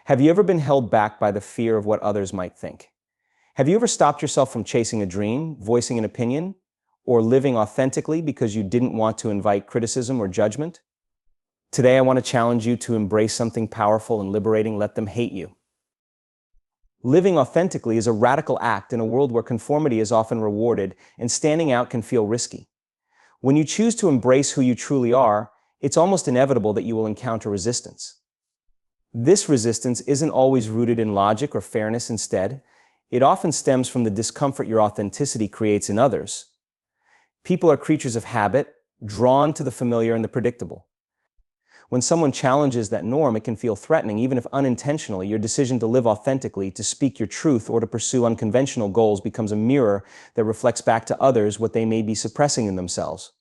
Have you ever been held back by the fear of what others might think? Have you ever stopped yourself from chasing a dream, voicing an opinion, or living authentically because you didn't want to invite criticism or judgment? Today, I want to challenge you to embrace something powerful and liberating. Let them hate you. Living authentically is a radical act in a world where conformity is often rewarded and standing out can feel risky. When you choose to embrace who you truly are, it's almost inevitable that you will encounter resistance. This resistance isn't always rooted in logic or fairness. Instead, it often stems from the discomfort your authenticity creates in others. People are creatures of habit, drawn to the familiar and the predictable. When someone challenges that norm, it can feel threatening, even if unintentionally. Your decision to live authentically, to speak your truth, or to pursue unconventional goals becomes a mirror that reflects back to others what they may be suppressing in themselves.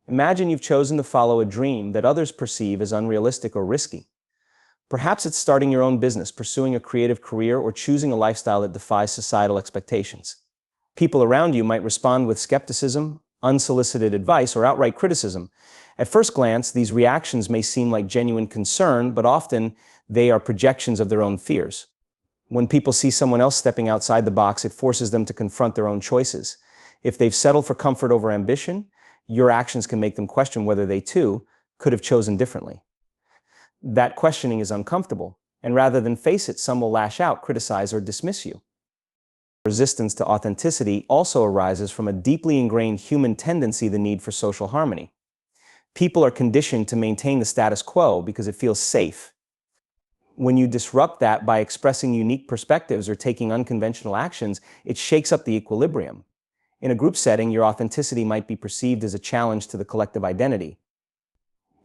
Imagine you've chosen to follow a dream that others perceive as unrealistic or risky. Perhaps it's starting your own business, pursuing a creative career, or choosing a lifestyle that defies societal expectations. People around you might respond with skepticism, unsolicited advice, or outright criticism. At first glance, these reactions may seem like genuine concern, but often they are projections of their own fears. When people see someone else stepping outside the box, it forces them to confront their own choices. If they've settled for comfort over ambition, your actions can make them question whether they too could have chosen differently. That questioning is uncomfortable, and rather than face it, some will lash out, criticize, or dismiss you. Resistance to authenticity also arises from a deeply ingrained human tendency, the need for social harmony. People are conditioned to maintain the status quo because it feels safe. When you disrupt that by expressing unique perspectives or taking unconventional actions, it shakes up the equilibrium. In a group setting, your authenticity might be perceived as a challenge to the collective identity.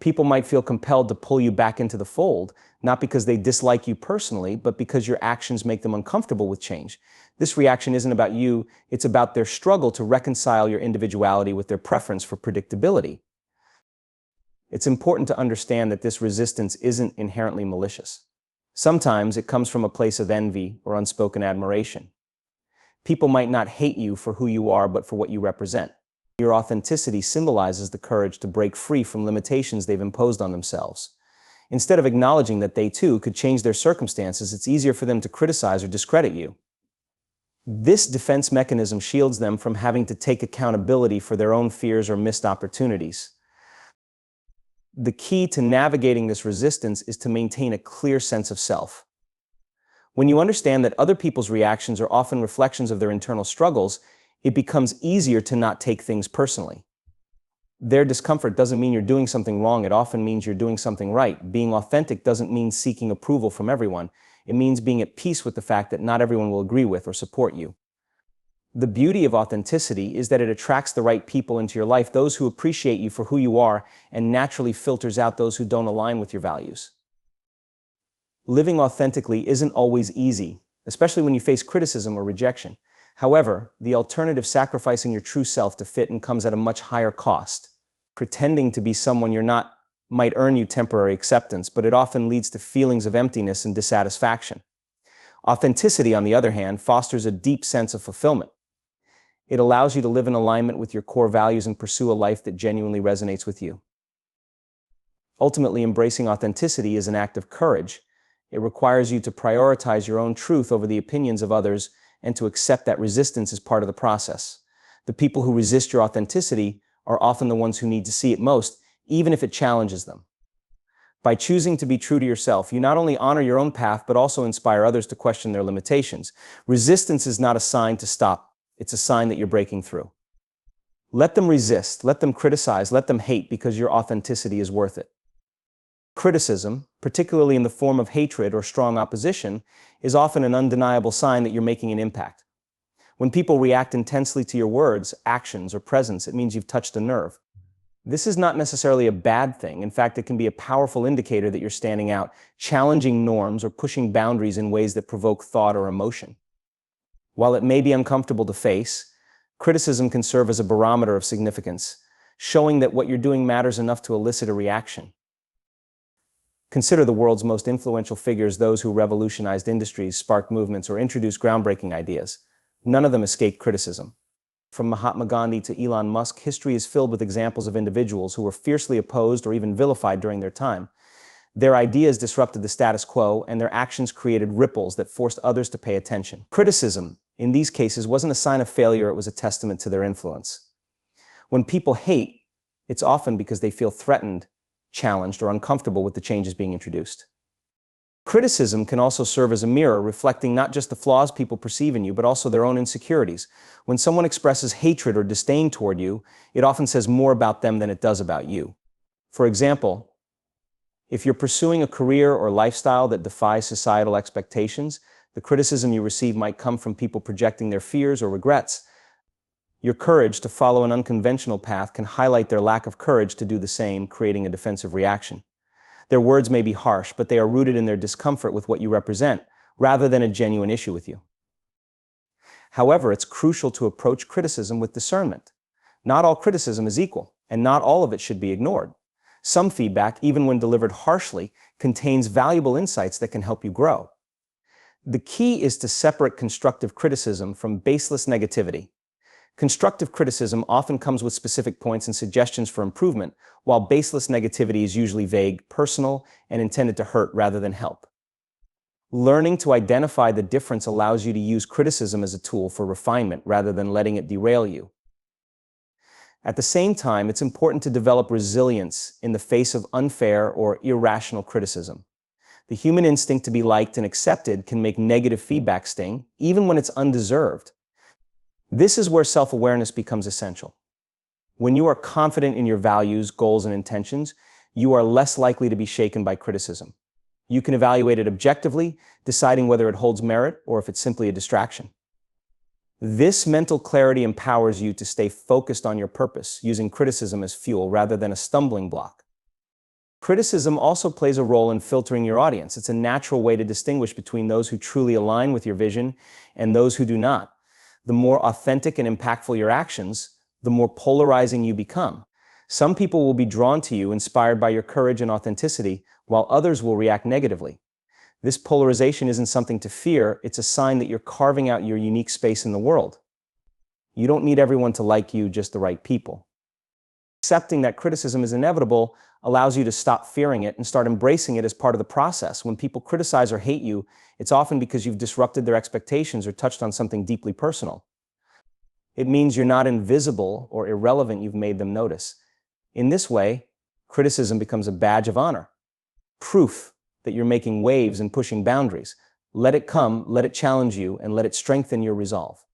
People might feel compelled to pull you back into the fold, not because they dislike you personally, but because your actions make them uncomfortable with change. This reaction isn't about you, it's about their struggle to reconcile your individuality with their preference for predictability. It's important to understand that this resistance isn't inherently malicious. Sometimes it comes from a place of envy or unspoken admiration. People might not hate you for who you are, but for what you represent. Your authenticity symbolizes the courage to break free from limitations they've imposed on themselves. Instead of acknowledging that they too could change their circumstances, it's easier for them to criticize or discredit you. This defense mechanism shields them from having to take accountability for their own fears or missed opportunities. The key to navigating this resistance is to maintain a clear sense of self. When you understand that other people's reactions are often reflections of their internal struggles, it becomes easier to not take things personally. Their discomfort doesn't mean you're doing something wrong, it often means you're doing something right. Being authentic doesn't mean seeking approval from everyone. It means being at peace with the fact that not everyone will agree with or support you. The beauty of authenticity is that it attracts the right people into your life, those who appreciate you for who you are, and naturally filters out those who don't align with your values. Living authentically isn't always easy, especially when you face criticism or rejection. However, the alternative, sacrificing your true self to fit in, comes at a much higher cost. Pretending to be someone you're not might earn you temporary acceptance, but it often leads to feelings of emptiness and dissatisfaction. Authenticity, on the other hand, fosters a deep sense of fulfillment. It allows you to live in alignment with your core values and pursue a life that genuinely resonates with you. Ultimately, embracing authenticity is an act of courage. It requires you to prioritize your own truth over the opinions of others and to accept that resistance is part of the process. The people who resist your authenticity are often the ones who need to see it most, even if it challenges them. By choosing to be true to yourself, you not only honor your own path, but also inspire others to question their limitations. Resistance is not a sign to stop. It's a sign that you're breaking through. Let them resist, let them criticize, let them hate, because your authenticity is worth it. Criticism, particularly in the form of hatred or strong opposition, is often an undeniable sign that you're making an impact. When people react intensely to your words, actions, or presence, it means you've touched a nerve. This is not necessarily a bad thing. In fact, it can be a powerful indicator that you're standing out, challenging norms, or pushing boundaries in ways that provoke thought or emotion. While it may be uncomfortable to face, criticism can serve as a barometer of significance, showing that what you're doing matters enough to elicit a reaction. Consider the world's most influential figures, those who revolutionized industries, sparked movements, or introduced groundbreaking ideas. None of them escaped criticism. From Mahatma Gandhi to Elon Musk, history is filled with examples of individuals who were fiercely opposed or even vilified during their time. Their ideas disrupted the status quo, and their actions created ripples that forced others to pay attention. Criticism, in these cases, wasn't a sign of failure, it was a testament to their influence. When people hate, it's often because they feel threatened, challenged, or uncomfortable with the changes being introduced. Criticism can also serve as a mirror, reflecting not just the flaws people perceive in you, but also their own insecurities. When someone expresses hatred or disdain toward you, it often says more about them than it does about you. For example, if you're pursuing a career or lifestyle that defies societal expectations, the criticism you receive might come from people projecting their fears or regrets. Your courage to follow an unconventional path can highlight their lack of courage to do the same, creating a defensive reaction. Their words may be harsh, but they are rooted in their discomfort with what you represent, rather than a genuine issue with you. However, it's crucial to approach criticism with discernment. Not all criticism is equal, and not all of it should be ignored. Some feedback, even when delivered harshly, contains valuable insights that can help you grow. The key is to separate constructive criticism from baseless negativity. Constructive criticism often comes with specific points and suggestions for improvement, while baseless negativity is usually vague, personal, and intended to hurt rather than help. Learning to identify the difference allows you to use criticism as a tool for refinement rather than letting it derail you. At the same time, it's important to develop resilience in the face of unfair or irrational criticism. The human instinct to be liked and accepted can make negative feedback sting, even when it's undeserved. This is where self-awareness becomes essential. When you are confident in your values, goals, and intentions, you are less likely to be shaken by criticism. You can evaluate it objectively, deciding whether it holds merit or if it's simply a distraction. This mental clarity empowers you to stay focused on your purpose, using criticism as fuel rather than a stumbling block. Criticism also plays a role in filtering your audience. It's a natural way to distinguish between those who truly align with your vision and those who do not. The more authentic and impactful your actions, the more polarizing you become. Some people will be drawn to you, inspired by your courage and authenticity, while others will react negatively. This polarization isn't something to fear, it's a sign that you're carving out your unique space in the world. You don't need everyone to like you, just the right people. Accepting that criticism is inevitable allows you to stop fearing it and start embracing it as part of the process. When people criticize or hate you, it's often because you've disrupted their expectations or touched on something deeply personal. It means you're not invisible or irrelevant, you've made them notice. In this way, criticism becomes a badge of honor. Proof that you're making waves and pushing boundaries. Let it come, let it challenge you, and let it strengthen your resolve.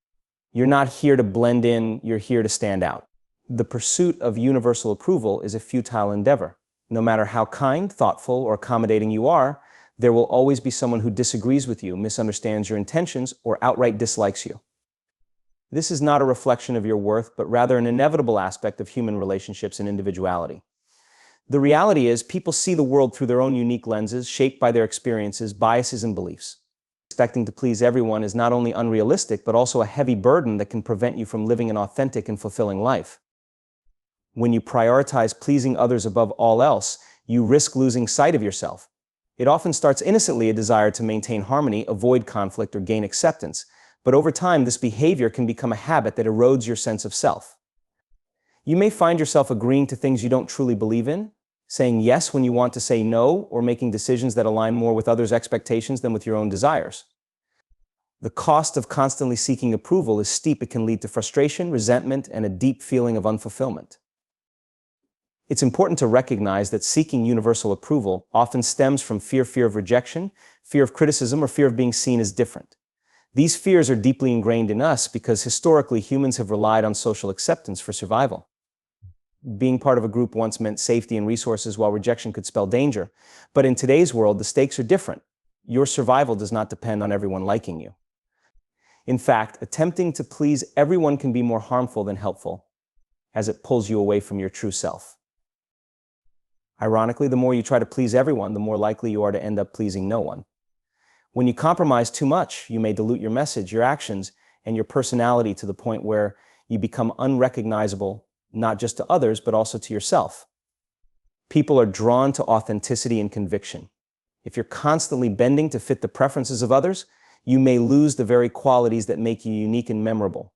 You're not here to blend in, you're here to stand out. The pursuit of universal approval is a futile endeavor. No matter how kind, thoughtful, or accommodating you are, there will always be someone who disagrees with you, misunderstands your intentions, or outright dislikes you. This is not a reflection of your worth, but rather an inevitable aspect of human relationships and individuality. The reality is, people see the world through their own unique lenses, shaped by their experiences, biases, and beliefs. Expecting to please everyone is not only unrealistic, but also a heavy burden that can prevent you from living an authentic and fulfilling life. When you prioritize pleasing others above all else, you risk losing sight of yourself. It often starts innocently, a desire to maintain harmony, avoid conflict, or gain acceptance. But over time, this behavior can become a habit that erodes your sense of self. You may find yourself agreeing to things you don't truly believe in, saying yes when you want to say no, or making decisions that align more with others' expectations than with your own desires. The cost of constantly seeking approval is steep. It can lead to frustration, resentment, and a deep feeling of unfulfillment. It's important to recognize that seeking universal approval often stems from fear of rejection, fear of criticism, or fear of being seen as different. These fears are deeply ingrained in us because historically humans have relied on social acceptance for survival. Being part of a group once meant safety and resources, while rejection could spell danger. But in today's world, the stakes are different. Your survival does not depend on everyone liking you. In fact, attempting to please everyone can be more harmful than helpful, as it pulls you away from your true self. Ironically, the more you try to please everyone, the more likely you are to end up pleasing no one. When you compromise too much, you may dilute your message, your actions, and your personality to the point where you become unrecognizable, not just to others, but also to yourself. People are drawn to authenticity and conviction. If you're constantly bending to fit the preferences of others, you may lose the very qualities that make you unique and memorable.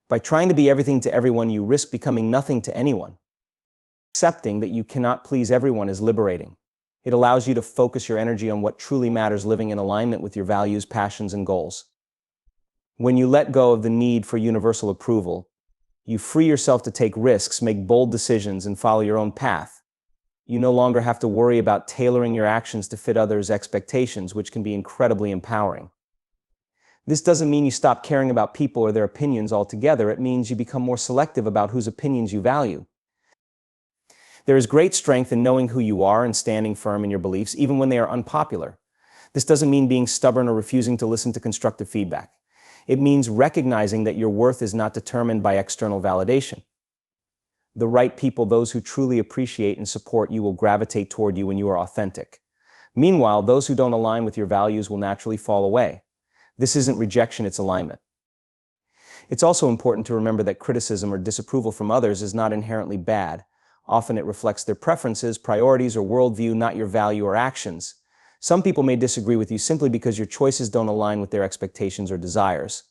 By trying to be everything to everyone, you risk becoming nothing to anyone. Accepting that you cannot please everyone is liberating. It allows you to focus your energy on what truly matters, living in alignment with your values, passions, and goals. When you let go of the need for universal approval, you free yourself to take risks, make bold decisions, and follow your own path. You no longer have to worry about tailoring your actions to fit others' expectations, which can be incredibly empowering. This doesn't mean you stop caring about people or their opinions altogether. It means you become more selective about whose opinions you value. There is great strength in knowing who you are and standing firm in your beliefs, even when they are unpopular. This doesn't mean being stubborn or refusing to listen to constructive feedback. It means recognizing that your worth is not determined by external validation. The right people, those who truly appreciate and support you, will gravitate toward you when you are authentic. Meanwhile, those who don't align with your values will naturally fall away. This isn't rejection, it's alignment. It's also important to remember that criticism or disapproval from others is not inherently bad. Often it reflects their preferences, priorities, or worldview, not your value or actions. Some people may disagree with you simply because your choices don't align with their expectations or desires.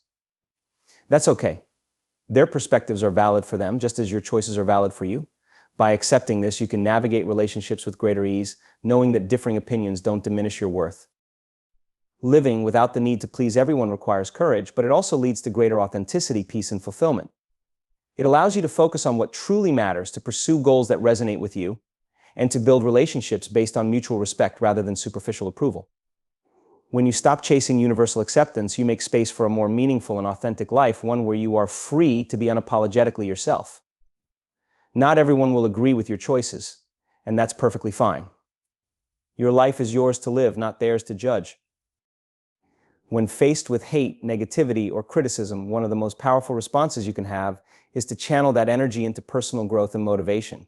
That's okay. Their perspectives are valid for them, just as your choices are valid for you. By accepting this, you can navigate relationships with greater ease, knowing that differing opinions don't diminish your worth. Living without the need to please everyone requires courage, but it also leads to greater authenticity, peace, and fulfillment. It allows you to focus on what truly matters, to pursue goals that resonate with you, and to build relationships based on mutual respect rather than superficial approval. When you stop chasing universal acceptance, you make space for a more meaningful and authentic life, one where you are free to be unapologetically yourself. Not everyone will agree with your choices, and that's perfectly fine. Your life is yours to live, not theirs to judge. When faced with hate, negativity, or criticism, one of the most powerful responses you can have is to channel that energy into personal growth and motivation.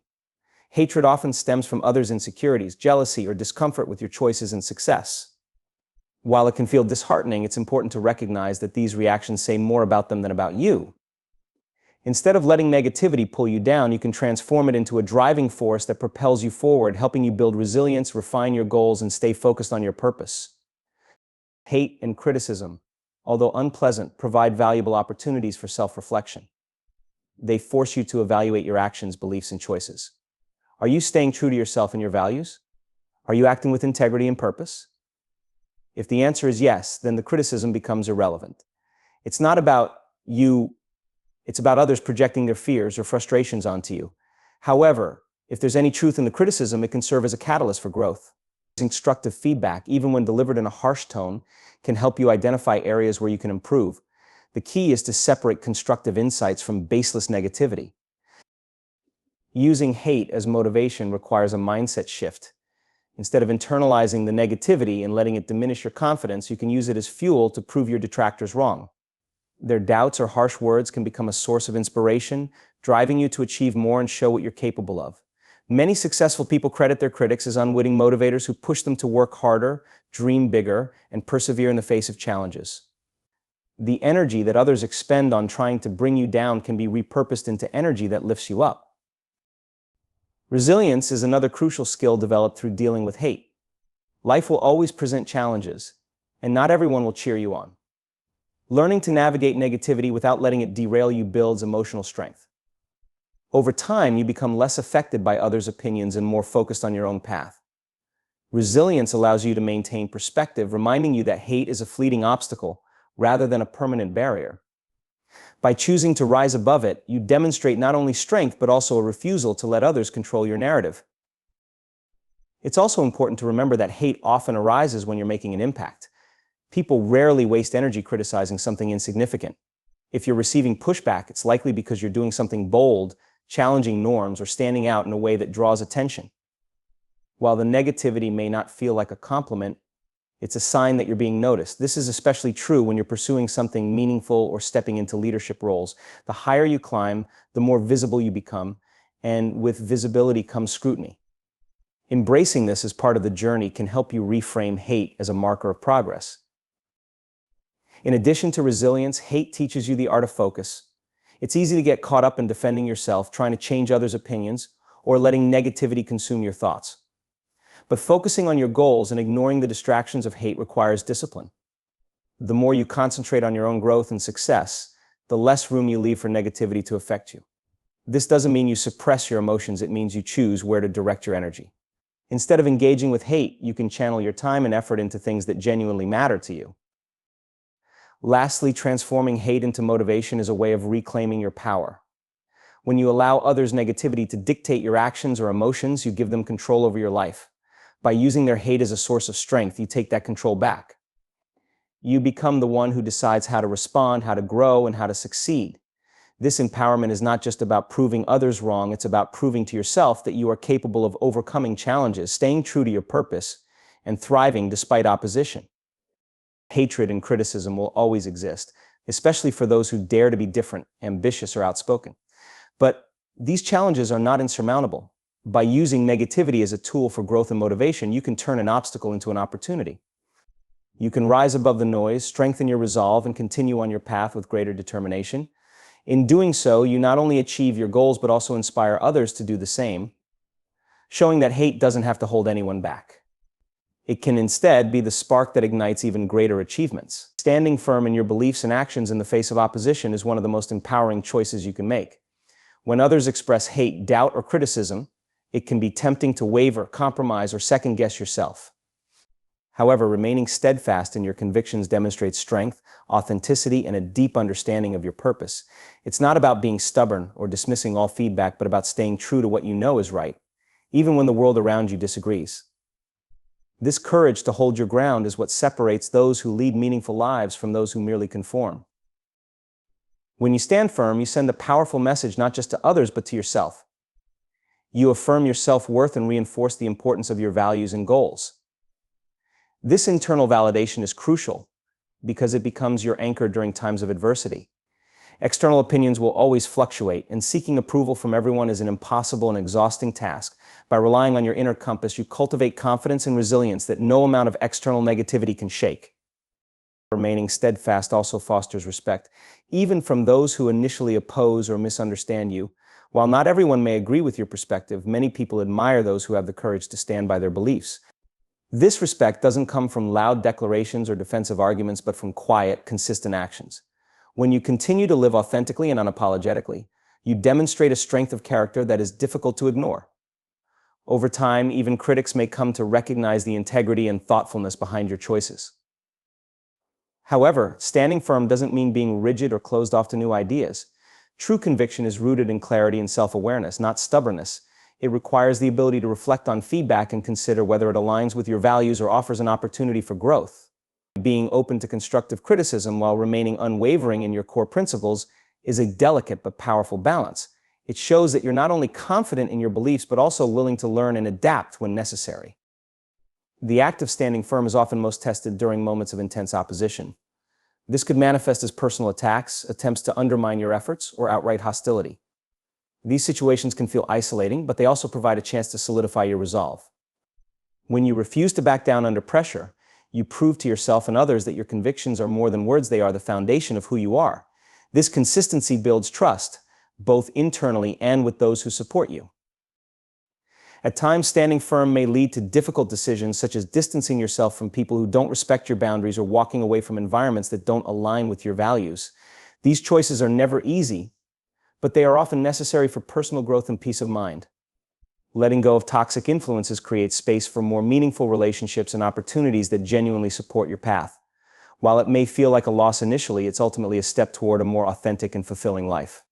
Hatred often stems from others' insecurities, jealousy, or discomfort with your choices and success. While it can feel disheartening, it's important to recognize that these reactions say more about them than about you. Instead of letting negativity pull you down, you can transform it into a driving force that propels you forward, helping you build resilience, refine your goals, and stay focused on your purpose. Hate and criticism, although unpleasant, provide valuable opportunities for self-reflection. They force you to evaluate your actions, beliefs, and choices. Are you staying true to yourself and your values? Are you acting with integrity and purpose? If the answer is yes, then the criticism becomes irrelevant. It's not about you, it's about others projecting their fears or frustrations onto you. However, if there's any truth in the criticism, it can serve as a catalyst for growth. Constructive feedback, even when delivered in a harsh tone, can help you identify areas where you can improve. The key is to separate constructive insights from baseless negativity. Using hate as motivation requires a mindset shift. Instead of internalizing the negativity and letting it diminish your confidence, you can use it as fuel to prove your detractors wrong. Their doubts or harsh words can become a source of inspiration, driving you to achieve more and show what you're capable of. Many successful people credit their critics as unwitting motivators who push them to work harder, dream bigger, and persevere in the face of challenges. The energy that others expend on trying to bring you down can be repurposed into energy that lifts you up. Resilience is another crucial skill developed through dealing with hate. Life will always present challenges, and not everyone will cheer you on. Learning to navigate negativity without letting it derail you builds emotional strength. Over time, you become less affected by others' opinions and more focused on your own path. Resilience allows you to maintain perspective, reminding you that hate is a fleeting obstacle rather than a permanent barrier. By choosing to rise above it, you demonstrate not only strength but also a refusal to let others control your narrative. It's also important to remember that hate often arises when you're making an impact. People rarely waste energy criticizing something insignificant. If you're receiving pushback, it's likely because you're doing something bold, challenging norms, or standing out in a way that draws attention. While the negativity may not feel like a compliment, it's a sign that you're being noticed. This is especially true when you're pursuing something meaningful or stepping into leadership roles. The higher you climb, the more visible you become, and with visibility comes scrutiny. Embracing this as part of the journey can help you reframe hate as a marker of progress. In addition to resilience, hate teaches you the art of focus. It's easy to get caught up in defending yourself, trying to change others' opinions, or letting negativity consume your thoughts. But focusing on your goals and ignoring the distractions of hate requires discipline. The more you concentrate on your own growth and success, the less room you leave for negativity to affect you. This doesn't mean you suppress your emotions, it means you choose where to direct your energy. Instead of engaging with hate, you can channel your time and effort into things that genuinely matter to you. Lastly, transforming hate into motivation is a way of reclaiming your power. When you allow others' negativity to dictate your actions or emotions, you give them control over your life. By using their hate as a source of strength, you take that control back. You become the one who decides how to respond, how to grow, and how to succeed. This empowerment is not just about proving others wrong, it's about proving to yourself that you are capable of overcoming challenges, staying true to your purpose, and thriving despite opposition. Hatred and criticism will always exist, especially for those who dare to be different, ambitious, or outspoken. But these challenges are not insurmountable. By using negativity as a tool for growth and motivation, you can turn an obstacle into an opportunity. You can rise above the noise, strengthen your resolve, and continue on your path with greater determination. In doing so, you not only achieve your goals, but also inspire others to do the same, showing that hate doesn't have to hold anyone back. It can instead be the spark that ignites even greater achievements. Standing firm in your beliefs and actions in the face of opposition is one of the most empowering choices you can make. When others express hate, doubt, or criticism, it can be tempting to waver, compromise, or second-guess yourself. However, remaining steadfast in your convictions demonstrates strength, authenticity, and a deep understanding of your purpose. It's not about being stubborn or dismissing all feedback, but about staying true to what you know is right, even when the world around you disagrees. This courage to hold your ground is what separates those who lead meaningful lives from those who merely conform. When you stand firm, you send a powerful message not just to others, but to yourself. You affirm your self-worth and reinforce the importance of your values and goals. This internal validation is crucial because it becomes your anchor during times of adversity. External opinions will always fluctuate, and seeking approval from everyone is an impossible and exhausting task. By relying on your inner compass, you cultivate confidence and resilience that no amount of external negativity can shake. Remaining steadfast also fosters respect, even from those who initially oppose or misunderstand you. While not everyone may agree with your perspective, many people admire those who have the courage to stand by their beliefs. This respect doesn't come from loud declarations or defensive arguments, but from quiet, consistent actions. When you continue to live authentically and unapologetically, you demonstrate a strength of character that is difficult to ignore. Over time, even critics may come to recognize the integrity and thoughtfulness behind your choices. However, standing firm doesn't mean being rigid or closed off to new ideas. True conviction is rooted in clarity and self-awareness, not stubbornness. It requires the ability to reflect on feedback and consider whether it aligns with your values or offers an opportunity for growth. Being open to constructive criticism while remaining unwavering in your core principles is a delicate but powerful balance. It shows that you're not only confident in your beliefs, but also willing to learn and adapt when necessary. The act of standing firm is often most tested during moments of intense opposition. This could manifest as personal attacks, attempts to undermine your efforts, or outright hostility. These situations can feel isolating, but they also provide a chance to solidify your resolve. When you refuse to back down under pressure, you prove to yourself and others that your convictions are more than words, they are the foundation of who you are. This consistency builds trust, both internally and with those who support you. At times, standing firm may lead to difficult decisions, such as distancing yourself from people who don't respect your boundaries or walking away from environments that don't align with your values. These choices are never easy, but they are often necessary for personal growth and peace of mind. Letting go of toxic influences creates space for more meaningful relationships and opportunities that genuinely support your path. While it may feel like a loss initially, it's ultimately a step toward a more authentic and fulfilling life.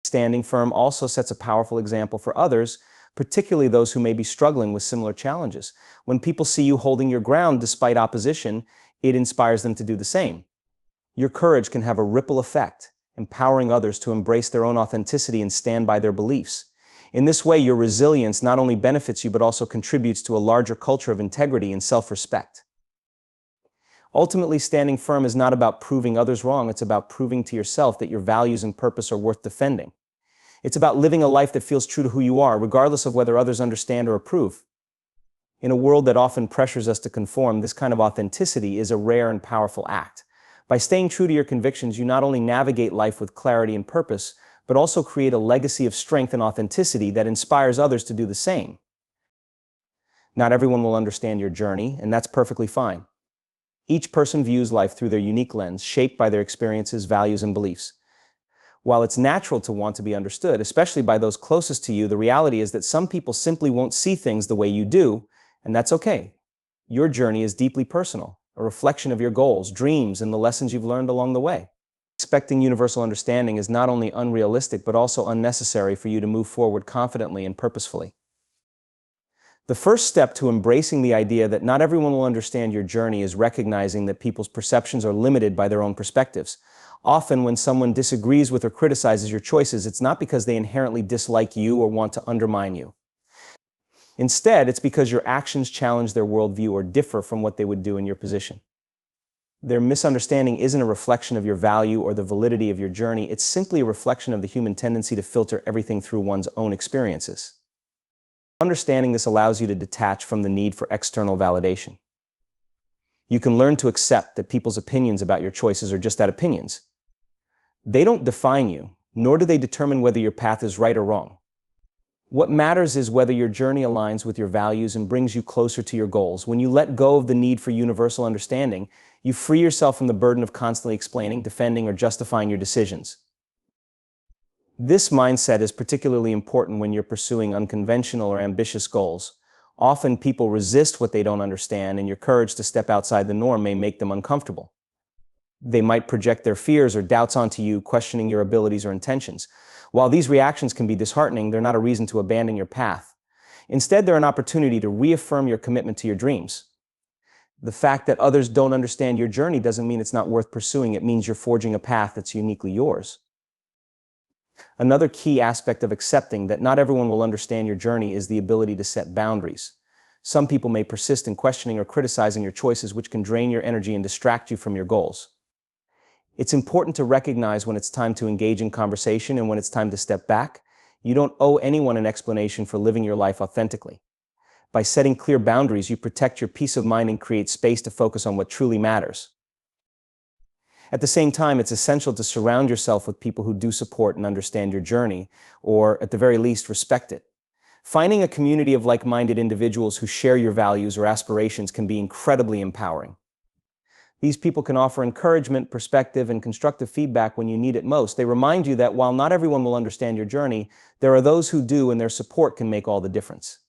Standing firm also sets a powerful example for others, particularly those who may be struggling with similar challenges. When people see you holding your ground despite opposition, it inspires them to do the same. Your courage can have a ripple effect, empowering others to embrace their own authenticity and stand by their beliefs. In this way, your resilience not only benefits you, but also contributes to a larger culture of integrity and self-respect. Ultimately, standing firm is not about proving others wrong, it's about proving to yourself that your values and purpose are worth defending. It's about living a life that feels true to who you are, regardless of whether others understand or approve. In a world that often pressures us to conform, this kind of authenticity is a rare and powerful act. By staying true to your convictions, you not only navigate life with clarity and purpose, but also create a legacy of strength and authenticity that inspires others to do the same. Not everyone will understand your journey, and that's perfectly fine. Each person views life through their unique lens, shaped by their experiences, values, and beliefs. While it's natural to want to be understood, especially by those closest to you, the reality is that some people simply won't see things the way you do, and that's okay. Your journey is deeply personal, a reflection of your goals, dreams, and the lessons you've learned along the way. Expecting universal understanding is not only unrealistic, but also unnecessary for you to move forward confidently and purposefully. The first step to embracing the idea that not everyone will understand your journey is recognizing that people's perceptions are limited by their own perspectives. Often, when someone disagrees with or criticizes your choices, it's not because they inherently dislike you or want to undermine you. Instead, it's because your actions challenge their worldview or differ from what they would do in your position. Their misunderstanding isn't a reflection of your value or the validity of your journey, it's simply a reflection of the human tendency to filter everything through one's own experiences. Understanding this allows you to detach from the need for external validation. You can learn to accept that people's opinions about your choices are just that, opinions. They don't define you, nor do they determine whether your path is right or wrong. What matters is whether your journey aligns with your values and brings you closer to your goals. When you let go of the need for universal understanding, you free yourself from the burden of constantly explaining, defending, or justifying your decisions. This mindset is particularly important when you're pursuing unconventional or ambitious goals. Often people resist what they don't understand, and your courage to step outside the norm may make them uncomfortable. They might project their fears or doubts onto you, questioning your abilities or intentions. While these reactions can be disheartening, they're not a reason to abandon your path. Instead, they're an opportunity to reaffirm your commitment to your dreams. The fact that others don't understand your journey doesn't mean it's not worth pursuing. It means you're forging a path that's uniquely yours. Another key aspect of accepting that not everyone will understand your journey is the ability to set boundaries. Some people may persist in questioning or criticizing your choices, which can drain your energy and distract you from your goals. It's important to recognize when it's time to engage in conversation and when it's time to step back. You don't owe anyone an explanation for living your life authentically. By setting clear boundaries, you protect your peace of mind and create space to focus on what truly matters. At the same time, it's essential to surround yourself with people who do support and understand your journey, or at the very least, respect it. Finding a community of like-minded individuals who share your values or aspirations can be incredibly empowering. These people can offer encouragement, perspective, and constructive feedback when you need it most. They remind you that while not everyone will understand your journey, there are those who do, and their support can make all the difference.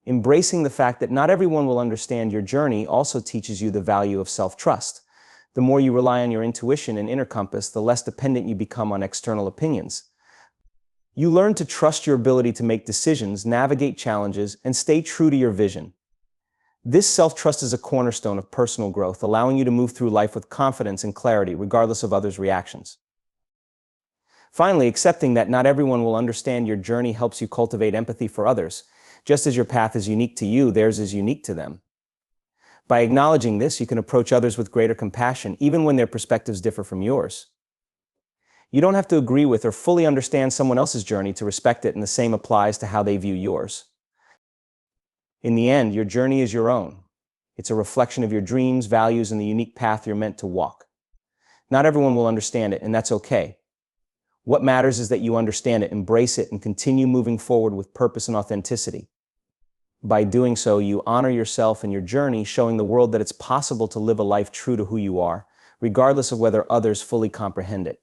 Embracing the fact that not everyone will understand your journey also teaches you the value of self-trust. The more you rely on your intuition and inner compass, the less dependent you become on external opinions. You learn to trust your ability to make decisions, navigate challenges, and stay true to your vision. This self-trust is a cornerstone of personal growth, allowing you to move through life with confidence and clarity, regardless of others' reactions. Finally, accepting that not everyone will understand your journey helps you cultivate empathy for others. Just as your path is unique to you, theirs is unique to them. By acknowledging this, you can approach others with greater compassion, even when their perspectives differ from yours. You don't have to agree with or fully understand someone else's journey to respect it, and the same applies to how they view yours. In the end, your journey is your own. It's a reflection of your dreams, values, and the unique path you're meant to walk. Not everyone will understand it, and that's okay. What matters is that you understand it, embrace it, and continue moving forward with purpose and authenticity. By doing so, you honor yourself and your journey, showing the world that it's possible to live a life true to who you are, regardless of whether others fully comprehend it.